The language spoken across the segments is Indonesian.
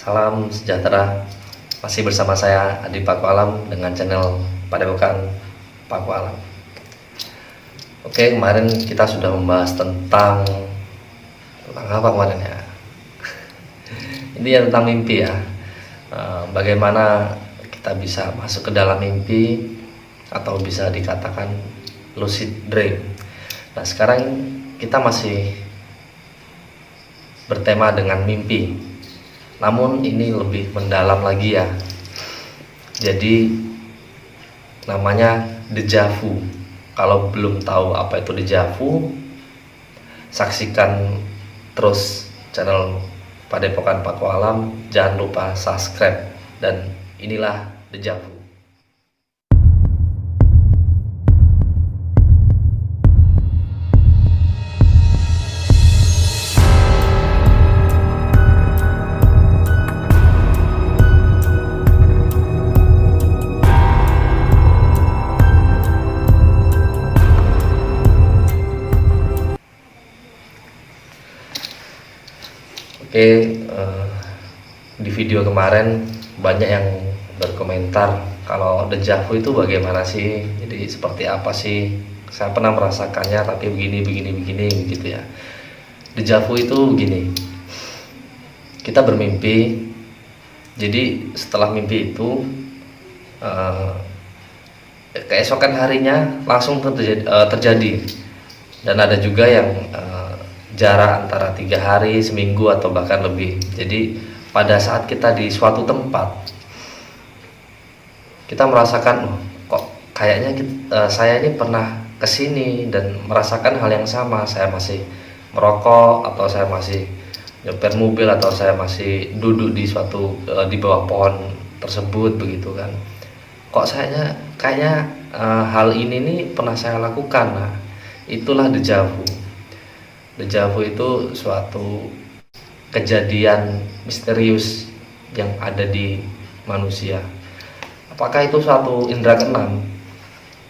Salam sejahtera, masih bersama saya Adi Paku Alam dengan channel Padepokan Paku Alam. Oke, kemarin kita sudah membahas tentang apa kemarin ya? Ini ya tentang mimpi ya. Bagaimana kita bisa masuk ke dalam mimpi atau bisa dikatakan lucid dream. Nah, sekarang kita masih bertema dengan mimpi. Namun ini lebih mendalam lagi ya. Jadi namanya deja vu. Kalau belum tahu apa itu deja vu, saksikan terus channel Padepokan Paku Alam. Jangan lupa subscribe. Dan inilah deja vu. Oke, di video kemarin banyak yang berkomentar kalau deja vu itu bagaimana sih, jadi seperti apa sih, saya pernah merasakannya tapi begini gitu ya. Deja vu itu begini, kita bermimpi, jadi setelah mimpi itu keesokan harinya langsung terjadi, dan ada juga yang jarak antara 3 hari, seminggu atau bahkan lebih. Jadi pada saat kita di suatu tempat, kita merasakan kok kayaknya saya ini pernah kesini dan merasakan hal yang sama. Saya masih merokok, atau saya masih nyetir mobil, atau saya masih duduk di di bawah pohon tersebut begitu kan. Kok saya kayaknya hal ini nih pernah saya lakukan. Nah, itulah deja vu. Deja vu itu suatu kejadian misterius yang ada di manusia. Apakah itu suatu indera keenam?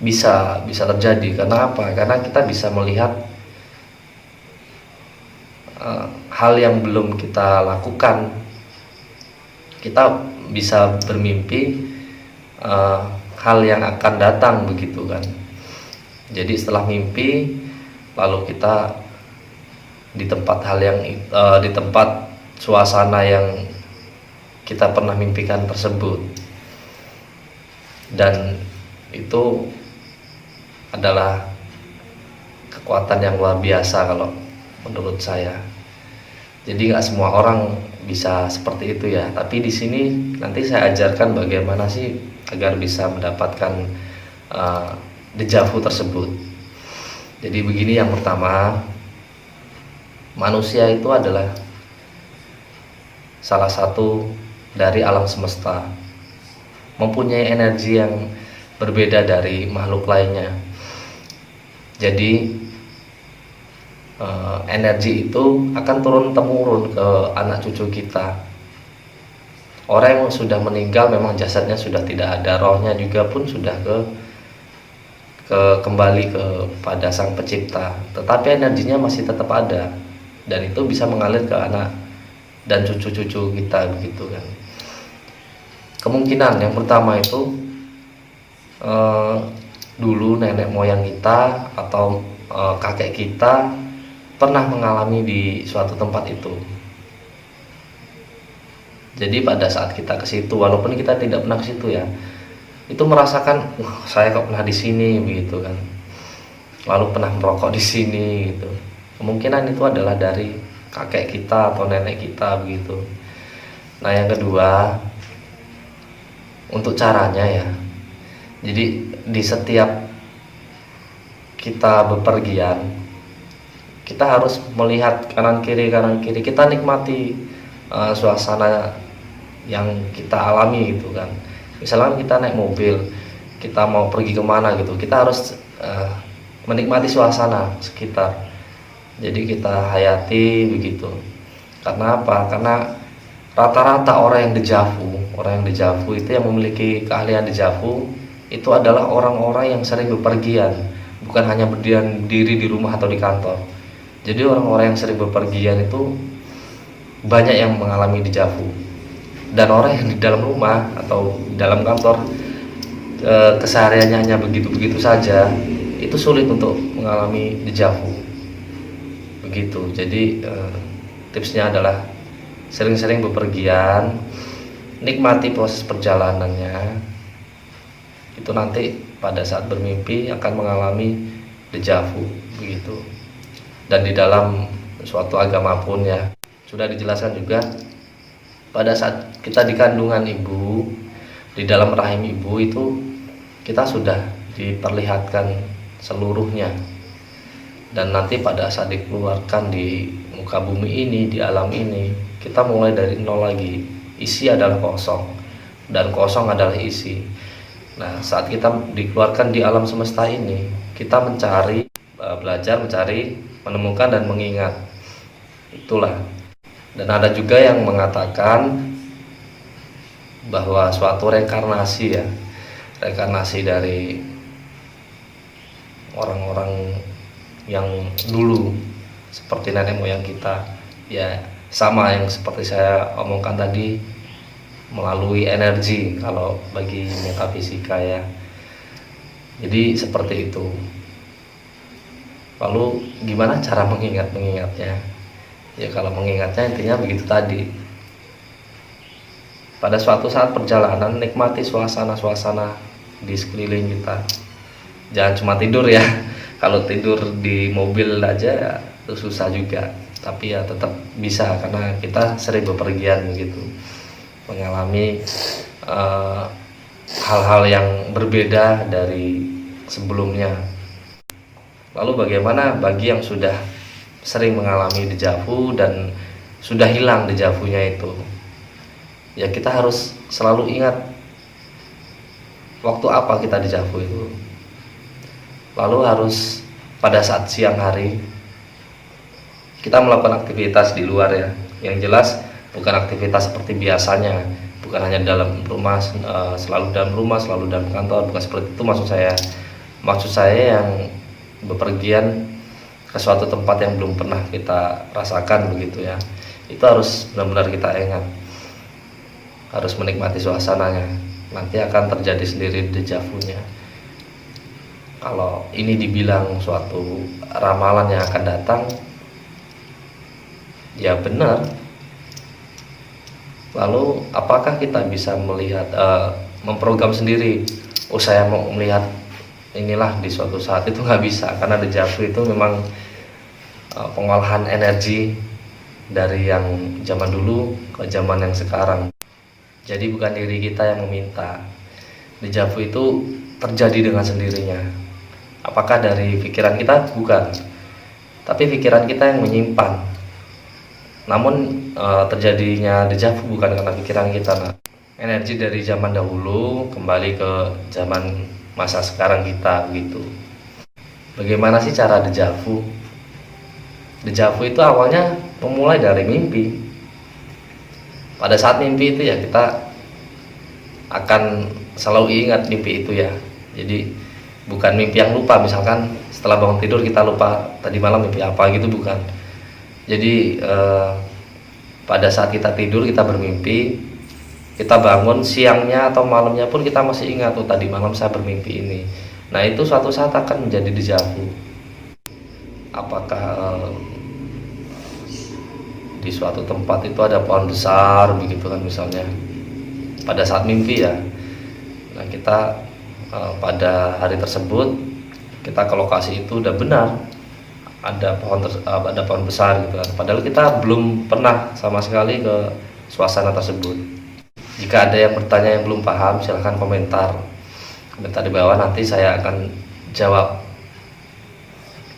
Bisa terjadi. Karena apa? Karena kita bisa melihat hal yang belum kita lakukan. Kita bisa bermimpi hal yang akan datang begitu kan. Jadi setelah mimpi, lalu kita di tempat di tempat suasana yang kita pernah mimpikan tersebut, dan itu adalah kekuatan yang luar biasa kalau menurut saya. Jadi nggak semua orang bisa seperti itu ya, tapi di sini nanti saya ajarkan bagaimana sih agar bisa mendapatkan deja vu tersebut. Jadi begini, yang pertama, manusia itu adalah salah satu dari alam semesta, mempunyai energi yang berbeda dari makhluk lainnya. Jadi energi itu akan turun-temurun ke anak cucu kita. Orang yang sudah meninggal memang jasadnya sudah tidak ada, rohnya juga pun sudah kembali kepada Sang Pencipta, tetapi energinya masih tetap ada, dan itu bisa mengalir ke anak dan cucu-cucu kita begitu kan. Kemungkinan yang pertama itu dulu nenek moyang kita atau kakek kita pernah mengalami di suatu tempat itu. Jadi pada saat kita ke situ, walaupun kita tidak pernah ke situ ya, itu merasakan, saya kok pernah di sini begitu kan. Lalu pernah merokok di sini gitu. Kemungkinan itu adalah dari kakek kita atau nenek kita begitu. Nah, yang kedua, untuk caranya ya. Jadi di setiap kita bepergian, kita harus melihat kanan kiri. Kita nikmati suasana yang kita alami gitu kan. Misalnya kita naik mobil, kita mau pergi kemana gitu, kita harus menikmati suasana sekitar. Jadi kita hayati begitu. Karena apa? Karena rata-rata orang yang deja vu itu yang memiliki keahlian deja vu itu adalah orang-orang yang sering bepergian, bukan hanya berdiam diri di rumah atau di kantor. Jadi orang-orang yang sering bepergian itu banyak yang mengalami deja vu. Dan orang yang di dalam rumah atau di dalam kantor kesehariannya hanya begitu-begitu saja, itu sulit untuk mengalami dejavu begitu. Jadi tipsnya adalah sering-sering bepergian, nikmati proses perjalanannya, itu nanti pada saat bermimpi akan mengalami dejavu begitu. Dan di dalam suatu agama pun ya sudah dijelaskan juga, pada saat kita di kandungan ibu, di dalam rahim ibu itu kita sudah diperlihatkan seluruhnya, dan nanti pada saat dikeluarkan di muka bumi ini, di alam ini, kita mulai dari nol lagi. Isi adalah kosong dan kosong adalah isi. Nah, saat kita dikeluarkan di alam semesta ini, kita mencari, belajar mencari, menemukan dan mengingat. Itulah. Dan ada juga yang mengatakan bahwa suatu reinkarnasi ya, reinkarnasi dari orang-orang yang dulu seperti nenek moyang kita ya, sama yang seperti saya omongkan tadi, melalui energi kalau bagi metafisika ya. Jadi seperti itu. Lalu gimana cara mengingatnya? Ya kalau mengingatnya intinya begitu tadi. Pada suatu saat perjalanan, nikmati suasana-suasana di sekeliling kita. Jangan cuma tidur ya. Kalau tidur di mobil aja itu susah juga. Tapi ya tetap bisa karena kita sering bepergian begitu, mengalami hal-hal yang berbeda dari sebelumnya. Lalu bagaimana bagi yang sudah sering mengalami dejavu dan sudah hilang dejavunya itu? Ya kita harus selalu ingat waktu apa kita dejavu itu. Lalu harus pada saat siang hari kita melakukan aktivitas di luar ya, yang jelas bukan aktivitas seperti biasanya, bukan hanya dalam rumah, selalu dalam rumah, selalu dalam kantor, bukan seperti itu maksud saya. Maksud saya yang bepergian ke suatu tempat yang belum pernah kita rasakan begitu ya, itu harus benar-benar kita ingat, harus menikmati suasananya. Nanti akan terjadi sendiri dejavunya. Kalau ini dibilang suatu ramalan yang akan datang, ya benar. Lalu apakah kita bisa melihat, memprogram sendiri, oh saya mau melihat inilah di suatu saat? Itu nggak bisa, karena dejavu itu memang pengolahan energi dari yang zaman dulu ke zaman yang sekarang. Jadi bukan diri kita yang meminta. Dejavu itu terjadi dengan sendirinya. Apakah dari pikiran kita? Bukan, tapi pikiran kita yang menyimpan. Namun terjadinya dejavu bukan karena pikiran kita. Nah, energi dari zaman dahulu kembali ke zaman masa sekarang kita gitu. Bagaimana sih cara dejavu? Dejavu itu awalnya memulai dari mimpi. Pada saat mimpi itu ya kita akan selalu ingat mimpi itu ya. Jadi bukan mimpi yang lupa, misalkan setelah bangun tidur kita lupa tadi malam mimpi apa gitu, bukan. Jadi pada saat kita tidur kita bermimpi, kita bangun siangnya atau malamnya pun kita masih ingat, tuh tadi malam saya bermimpi ini. Nah itu suatu saat akan menjadi dejavu. Apakah di suatu tempat itu ada pohon besar begitu kan misalnya, pada saat mimpi ya. Nah kita pada hari tersebut kita ke lokasi itu udah benar ada pohon besar gitu kan, padahal kita belum pernah sama sekali ke suasana tersebut. Jika ada yang bertanya yang belum paham, silahkan komentar di bawah, nanti saya akan jawab.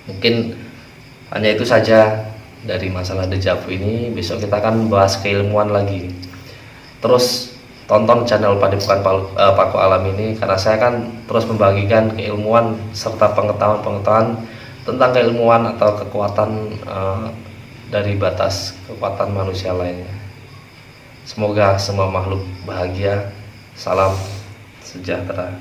Mungkin hanya itu saja dari masalah dejavu ini. Besok kita akan bahas keilmuan lagi. Terus tonton channel Padepokan Paku Alam ini, karena saya akan terus membagikan keilmuan serta pengetahuan-pengetahuan tentang keilmuan atau kekuatan dari batas kekuatan manusia lainnya. Semoga semua makhluk bahagia. Salam sejahtera.